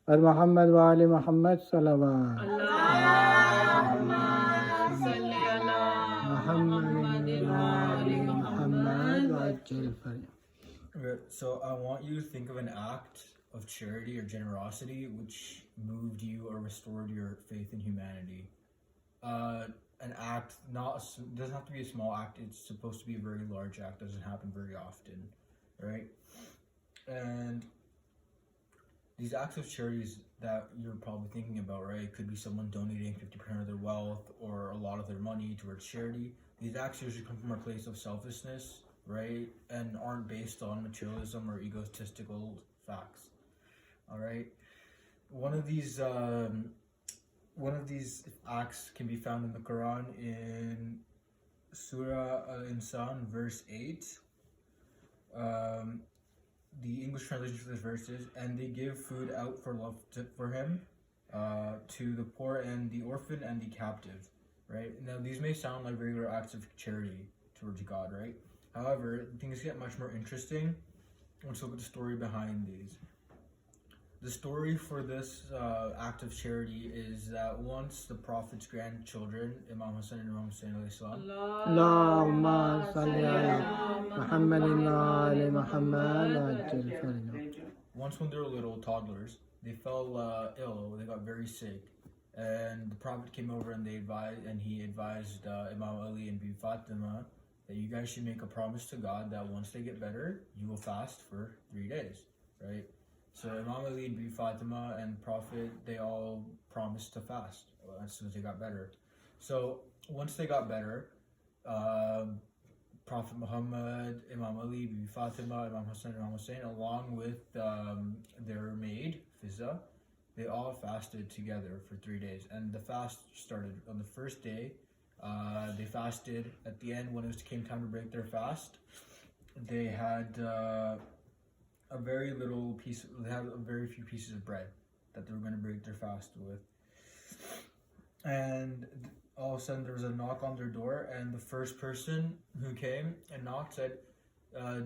और मोहम्मद वाले मोहम्मद सल्लल्लाहु Allahumma salli ala Muhammadin wa ali Muhammad. So I want you to think of an act of charity or generosity which moved you or restored your faith in humanity. An act doesn't have to be a small act. It's supposed to be a very large act. Doesn't happen very often, right? And these acts of charities that you're probably thinking about, right? It could be someone donating 50% of their wealth or a lot of their money towards charity. These acts usually come from a place of selflessness, right? And aren't based on materialism or egotistical facts. All right. One of these acts can be found in the Quran in Surah Al-Insan, verse 8. The English translation for this verse is, and they give food out for love for him, to the poor and the orphan and the captive, right? Now, these may sound like regular acts of charity towards God, right? However, things get much more interesting. Let's look at the story behind these. The story for this act of charity is that once the Prophet's grandchildren, Imam Hassan and Imam Hussein alayhi salam, Allahumma salli ala Muhammadin wa ali Muhammad. once when they were little toddlers, they fell ill. They got very sick, and the Prophet came over and he advised Imam Ali and Bibi Fatima that you guys should make a promise to God that once they get better, you will fast for 3 days, right? So Imam Ali and Bibi Fatima and Prophet, they all promised to fast as soon as they got better. So once they got better, Prophet Muhammad, Imam Ali, Bibi Fatima, Imam Hassan, Imam Hussein, along with their maid, Fizza, they all fasted together for 3 days. And the fast started on the first day. They fasted. At the end, when it came time to break their fast, they had a very few pieces of bread that they were going to break their fast with. And all of a sudden there was a knock on their door, and the first person who came and knocked said,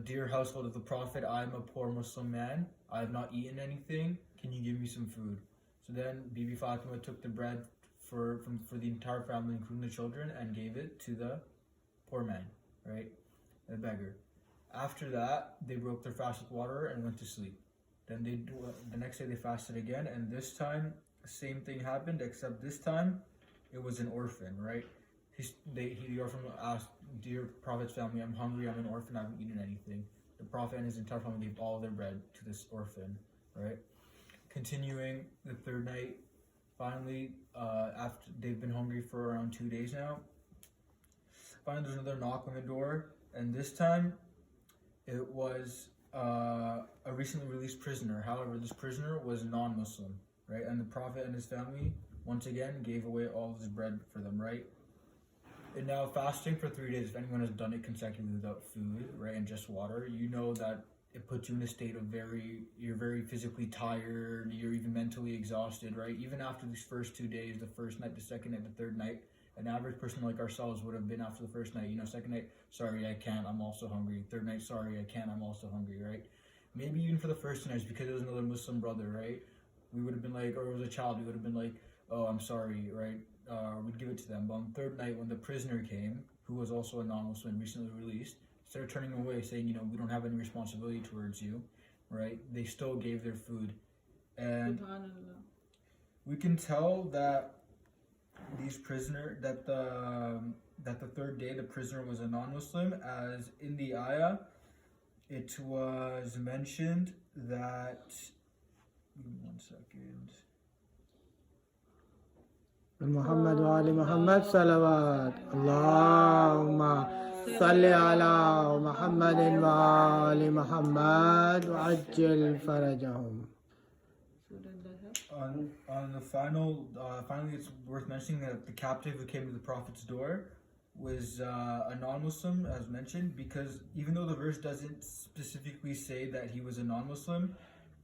dear household of the Prophet, I am a poor Muslim man. I have not eaten anything. Can you give me some food? So then Bibi Fatima took the bread for the entire family, including the children, and gave it to the poor man, right? The beggar. After that, they broke their fast with water and went to sleep. Then the next day they fasted again, and this time the same thing happened, except this time it was an orphan, right? The orphan asked, dear Prophet's family, I'm hungry, I'm an orphan, I haven't eaten anything. The Prophet and his entire family gave all their bread to this orphan, right? Continuing the third night, finally, after they've been hungry for around 2 days now, finally there's another knock on the door, and this time it was a recently released prisoner. However, this prisoner was non-Muslim, right? And the Prophet and his family, once again, gave away all of his bread for them, right? And now fasting for 3 days, if anyone has done it consecutively without food, right, and just water, you know that it puts you in a state of you're very physically tired, you're even mentally exhausted, right? Even after these first 2 days, the first night, the second night, the third night, an average person like ourselves would have been after the first night, second night, sorry, I can't, I'm also hungry. Third night, sorry, I can't, I'm also hungry, right? Maybe even for the first 2 nights, because it was another Muslim brother, right? We would have been like, or it was a child, we would have been like, oh, I'm sorry, right? We'd give it to them. But on the third night, when the prisoner came, who was also a non-Muslim, recently released, started turning away, saying, we don't have any responsibility towards you, right? They still gave their food. And we can tell that that the third day the prisoner was a non-Muslim, as in the ayah it was mentioned that, give me 1 second. Muhammad wa ali Muhammad salawat. Allahumma salli ala Muhammadin wa ali Muhammad wa ajil farajahum. On the finally, it's worth mentioning that the captive who came to the Prophet's door was a non-Muslim, as mentioned, because even though the verse doesn't specifically say that he was a non-Muslim,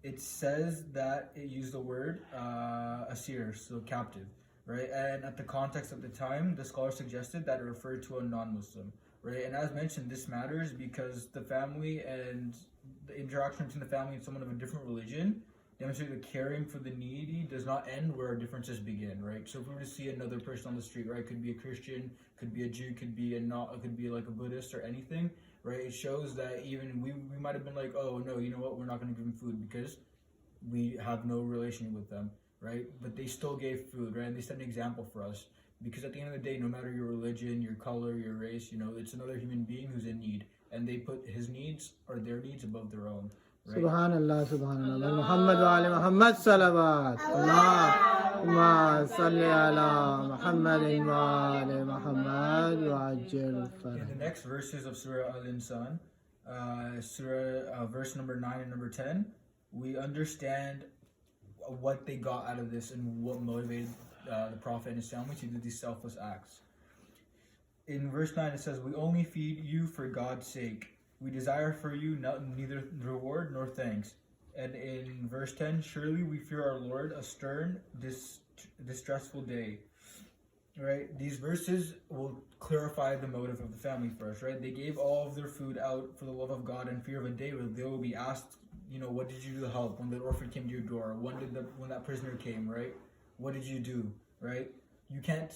it says that it used the word asir, so captive, right? And at the context of the time, the scholar suggested that it referred to a non-Muslim, right? And as mentioned, this matters because the family and the interaction between the family and someone of a different religion demonstrate that caring for the needy does not end where our differences begin, right? So if we were to see another person on the street, right, could be a Christian, could be a Jew, could be like a Buddhist or anything, right? It shows that even we might have been like, oh no, you know what, we're not going to give them food because we have no relation with them, right? But they still gave food, right? And they set an example for us. Because at the end of the day, no matter your religion, your color, your race, it's another human being who's in need. And they put his needs or their needs above their own. Right? Subhanallah, Subhanallah. Muhammad wa ali Muhammad salawat. Allahumma salli ala Muhammadin wa ali Muhammad wa ajil faraj. In the next verses of Surah Al-Insan, verse number 9 and number 10, we understand what they got out of this and what motivated the Prophet and his family to do these selfless acts. In verse 9 it says, "We only feed you for God's sake. We desire for you neither reward nor thanks." And in verse 10, "Surely we fear our Lord, a stern, distressful day." Right? These verses will clarify the motive of the family for us, right? They gave all of their food out for the love of God and fear of a day where they will be asked, what did you do to help when the orphan came to your door? When that prisoner came, right? What did you do, right? You can't,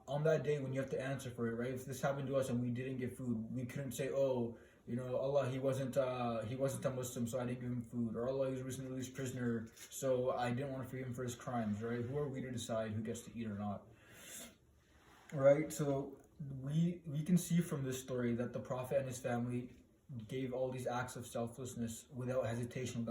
on that day when you have to answer for it, right? If this happened to us and we didn't get food, we couldn't say, oh, Allah, he wasn't a Muslim, so I didn't give him food. Or Allah, he was a recently released prisoner, so I didn't want to free him for his crimes, right? Who are we to decide who gets to eat or not? Right? So we can see from this story that the Prophet and his family gave all these acts of selflessness without hesitation,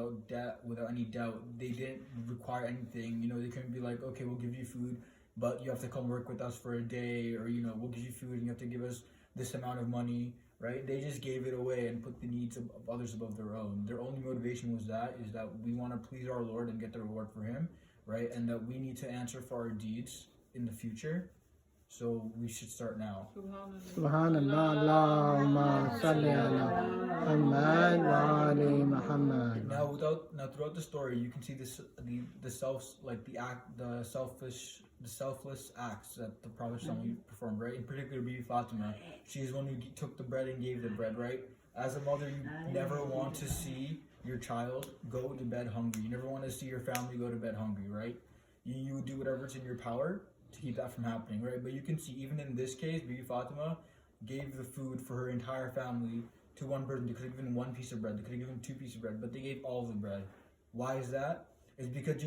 without any doubt. They didn't require anything. They couldn't be like, okay, we'll give you food, but you have to come work with us for a day, or we'll give you food and you have to give us this amount of money, right? They just gave it away and put the needs of others above their own. Their only motivation is that we want to please our Lord and get the reward for him, right? And that we need to answer for our deeds in the future. So we should start now. Subhanallah, Allahumma salli ala Muhammad wa ali Muhammad. Now throughout the story, you can see the selfless acts that the Prophet performed, right? In particular, Bibi Fatima, she's the one who took the bread and gave the bread, right? As a mother, you never want to see your child go to bed hungry. You never want to see your family go to bed hungry, right? You do whatever's in your power to keep that from happening, right? But you can see, even in this case, Bibi Fatima gave the food for her entire family to one person. They could have given one piece of bread, they could have given 2 pieces of bread, but they gave all of the bread. Why is that? It's because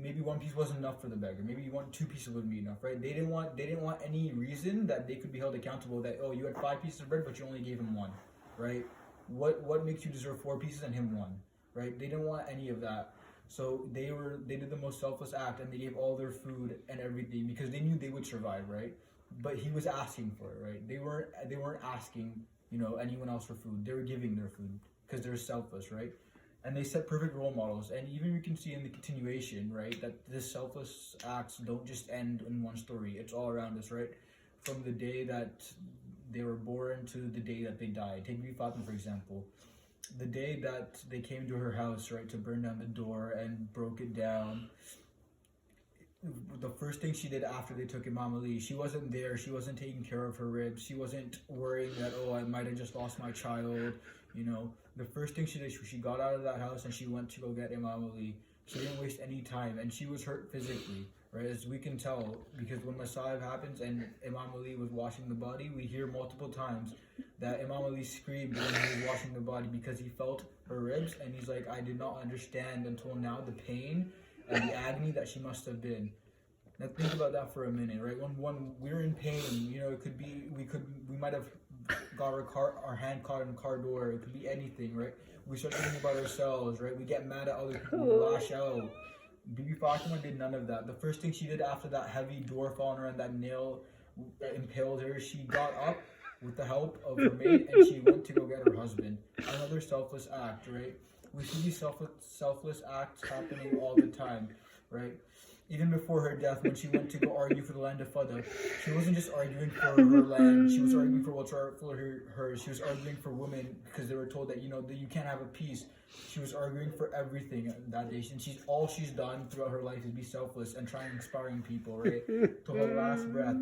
maybe 1 piece wasn't enough for the beggar. Maybe 2 pieces wouldn't be enough, right? They didn't want any reason that they could be held accountable that, oh, you had 5 pieces of bread, but you only gave him 1, right? What makes you deserve 4 pieces and him 1, right? They didn't want any of that. So they did the most selfless act, and they gave all their food and everything because they knew they would survive, right? But he was asking for it, right? They weren't asking, anyone else for food. They were giving their food because they're selfless, right? And they set perfect role models. And even you can see in the continuation, right, that this selfless acts don't just end in one story. It's all around us, right? From the day that they were born to the day that they died. Take Bibi Fatima, for example. The day that they came to her house, right, to burn down the door and broke it down, the first thing she did after they took Imam Ali, she wasn't there, she wasn't taking care of her ribs, she wasn't worrying that, oh, I might have just lost my child, The first thing she did, she got out of that house and she went to go get Imam Ali. She didn't waste any time, and she was hurt physically, right, as we can tell, because when Masa'ib happens and Imam Ali was washing the body, we hear multiple times that Imam Ali screamed when he was washing the body because he felt her ribs, and he's like, I did not understand until now the pain and the agony that she must have been. Now think about that for a minute, right? When we're in pain, it could be we might have got our hand caught in a car door. It could be anything, right? We start thinking about ourselves, right? We get mad at other people, we lash out. Bibi Fatima did none of that. The first thing she did after that heavy door falling her and that nail impaled her, she got up with the help of her maid and she went to go get her husband. Another selfless act, right? We see these selfless acts happening all the time, right? Even before her death, when she went to go argue for the land of Fada, she wasn't just arguing for her land, she was arguing for what's for her. She was arguing for women because they were told that, that you can't have a peace She was arguing for everything that day, and all she's done throughout her life is be selfless and try inspiring people, right? To her last breath.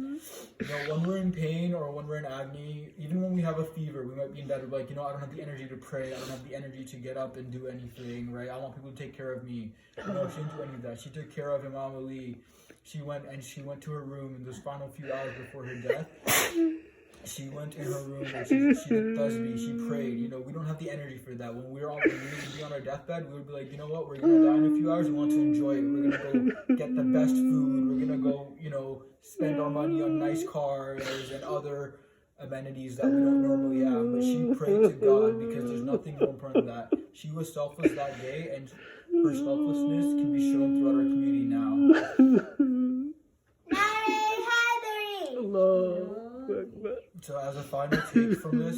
You know, when we're in pain or when we're in agony, even when we have a fever, we might be in bed, we're like, you know, I don't have the energy to pray, I don't have the energy to get up and do anything, right? I want people to take care of me. You know, she didn't do any of that. She took care of Imam Ali. She went to her room in those final few hours before her death. She went in her room and she did tasbih, she prayed. You know, we don't have the energy for that. When we would be on our deathbed, we would be like, you know what, we're gonna die in a few hours, we want to enjoy it. We're gonna go get the best food, we're gonna go, you know, spend our money on nice cars and other amenities that we don't normally have. But she prayed to God because there's nothing more important than that. She was selfless that day, and her selflessness can be shown throughout our community now. So as a final take from this,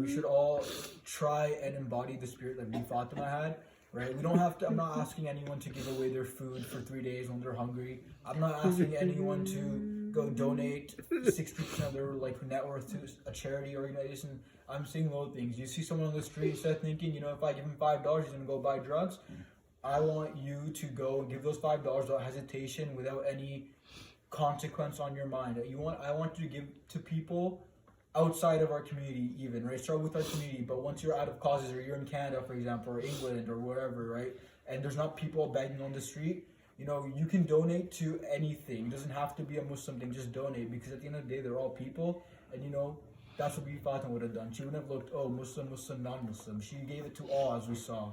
we should all try and embody the spirit that Fatima had, right? We don't have to, I'm not asking anyone to give away their food for 3 days when they're hungry. I'm not asking anyone to go donate 60% of their net worth to a charity organization. I'm saying little things. You see someone on the street, instead of thinking, you know, if I give him $5, he's gonna go buy drugs. I want you to go and give those $5 without hesitation, without any consequence on your mind. I want you to give to people outside of our community even, right? Start with our community, but once you're out of causes, or you're in Canada, for example, or England, or wherever, right? And there's not people begging on the street, you know, you can donate to anything. It doesn't have to be a Muslim thing, just donate, because at the end of the day, they're all people, and you know, that's what Fatima would have done. She wouldn't have looked, oh, Muslim, Muslim, non-Muslim. She gave it to all, as we saw.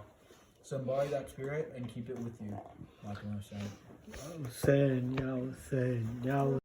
So embody that spirit and keep it with you. Fatima said. Hussein, Ya Hussein, Ya